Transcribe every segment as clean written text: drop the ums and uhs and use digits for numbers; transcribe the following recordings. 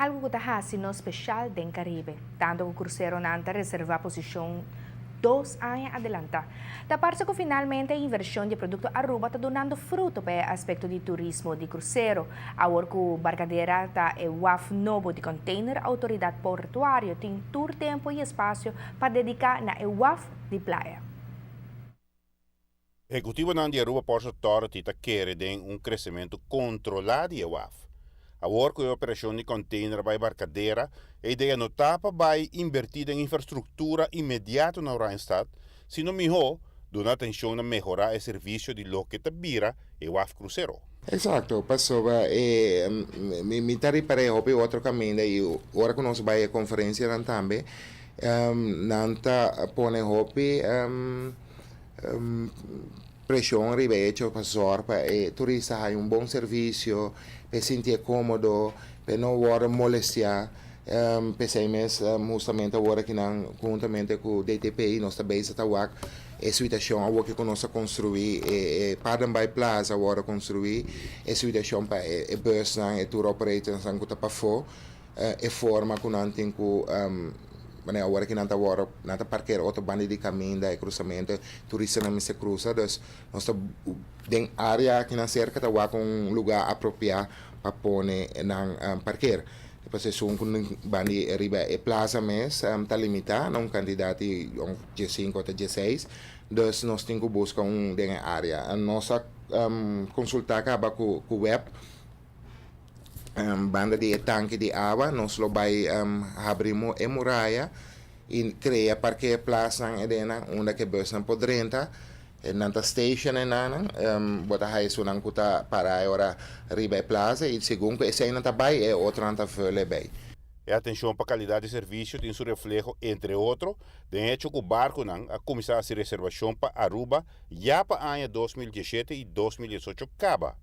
algo que está no especial del Caribe, tanto que el crucero nanta reserva posición 2 años adelanta. Da parte que finalmente a inversión de producto Aruba está dando fruto para el aspecto de turismo de crucero. Ahora que barcadeira está el WAF novo de container, autoridad portuária tem tour tempo e espaço para dedicar na WAF de playa. Executivo de Aruba Port Authority está querendo crescimento controlado de WAF. Agora que a operação de container vai barcadeira, a ideia não está para invertir em infraestrutura imediata na Randstad, sino melhor, dar atenção a melhorar o serviço de lo que te vira e WAF cruzeiro. Exato, passou me taripare hopi outro caminho e agora que nós vai a conferência também, nanta pone hopi pressão ribecho para turista hai bom serviço, para sentir cômodo, para não agora molestar. Pensamos justamente agora que juntamente com o DTPI nós também estamos a situação agora que nós construir para vai plaza agora construir a situação para a bus e tour operators que está para fora a forma que nós tem com agora que nós parquear outro bando de caminho da cruzamento turista não se cruza dus nós tem área que na cerca está com lugar apropriado para pôr na parquear. Depois é um bandi riba e plaza mes está limitado a candidato de 5 ou de 6 dus nós temos que buscar dengue área a nossa consultar acaba com o web banda de tanque de água nós lo vai abrimos a muralha e cria parque plaza onde que bus não pode entrar nanta station bota haisu nang kuta para ora riba plaza e segundo esse aí nanta bai é outro nanta fele bai. E atenção para a qualidade de serviço tem seu reflexo, entre outros, de hecho que o barco a começar a reservação para Aruba já para ano 2017 e 2018 acaba.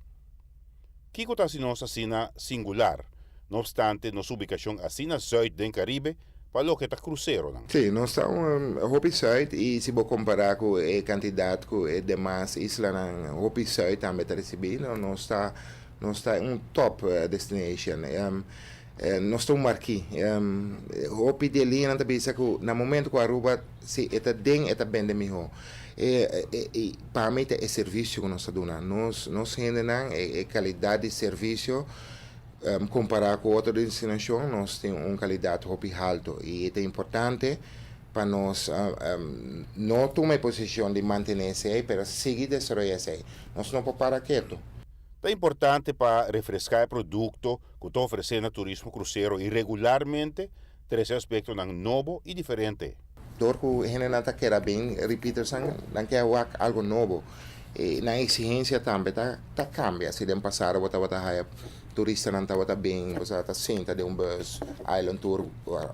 Que está se nossa sina singular, não obstante nossa ubicação assim na sul do Caribe, para o que está cruzeiro. Sim, nós estamos Hopi Sud e se vou comparar com o candidato com os demais islas na Hopi Sud também está recebendo, nós está top destination. Nós estamos aqui. Hopi de linha também que no momento que a Aruba se está bem de melhor. Para mim é serviço que nós estamos dando. Nós rendemos a qualidade de serviço. Comparar com outra destinação, nós temos uma qualidade muito alta e é importante para nós não tomar posição de manter isso aí, mas seguir desenvolver isso aí. Nós não podemos parar quieto. É importante para refrescar o produto que está oferecendo o turismo cruzeiro e regularmente ter esse aspecto novo e diferente. Porque a gente não quer bem, repito, não quer algo novo. E na exigência também tá cambia. Se dem passar bota turista não tá bem, você tá senta de bus island tour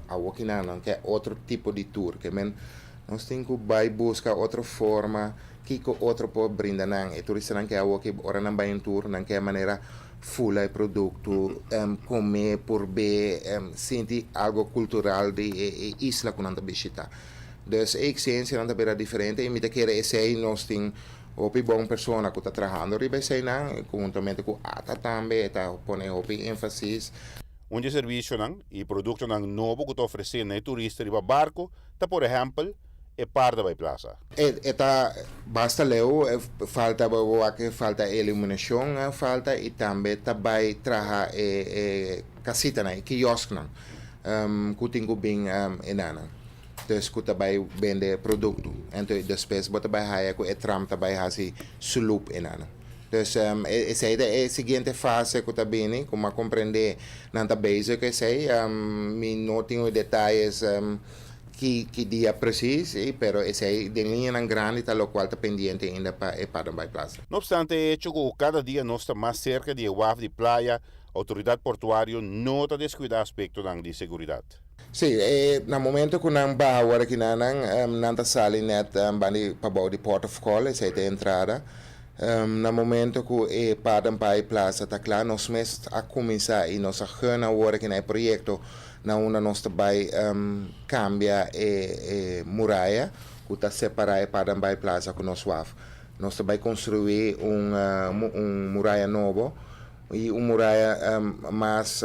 a wakina não quer outro tipo de tour que nós temos que vai buscar outra forma que outro pode brindar não e turista não quer que ora não vai em tour não quer maneira full de produto comer por ver sentir algo cultural de isla que não tá visitar. Dus a exigência não tá bem diferente e me te quer esse aí nós temos Hopi bom pessoa que está trabalhando riba sei não, juntamente com ata também está põe hopi ênfasis. Serviço e produto novo que está oferecendo ao turista riba barco, tá por exemplo, é parte da plaza. Basta leu falta iluminação, falta e também vai trabalhar casita quiosque que tem bem enana. Dus que também vende produto. Então, depois bota vai haia com o tram também hasi sulup enana. Dus essa é a seguinte fase que também como compreender nanta base que sei me não tenho detalhes que dia preciso, pero essa é de linha grande tá lo qual tá pendiente ainda para vai plaza. No obstante, hecho que cada dia nós está mais cerca de WAF de playa, a autoridade portuária não está descuidar aspecto de segurança. Sim, no momento que nós vamos agora aqui nós sali net bani para de port of call essa é a entrada. No momento que para a plaza está claro, nós mesmos a começar e nós agora agora que no projeto na uma nós vai cambiar muralha que está separada para a plaza com nós WAF. Nós vai construir muralha novo e muralha mais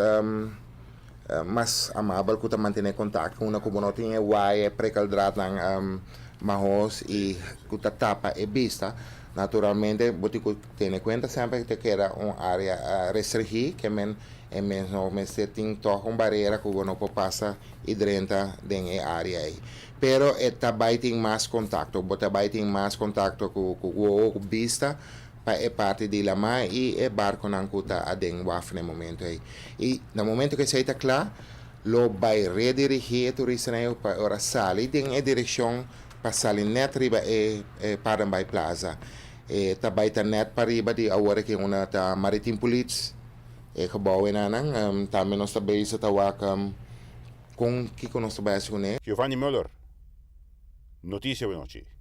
mas amável que manter contato com uma comunidade em Hawaii, precaldrat ng mahos e que tapa e vista. Naturalmente, você tem em conta sempre que era uma área restringida, que é mesmo tem uma barreira que não pode passar e dentro da área aí. Pero também tem mais contato, também tem mais contato com o vista, é parte de lá e é barco não custa a den waf no momento aí. E no momento que você está claro, lo vai redirigir turista para ora sair em direção para sair net riba e Parambay Plaza. Também está net para riba de agora que uma tá Maritime Police gebouw na nang também nós está bezig com que nós está bezig com Giovanni Müller, Notícia Noche.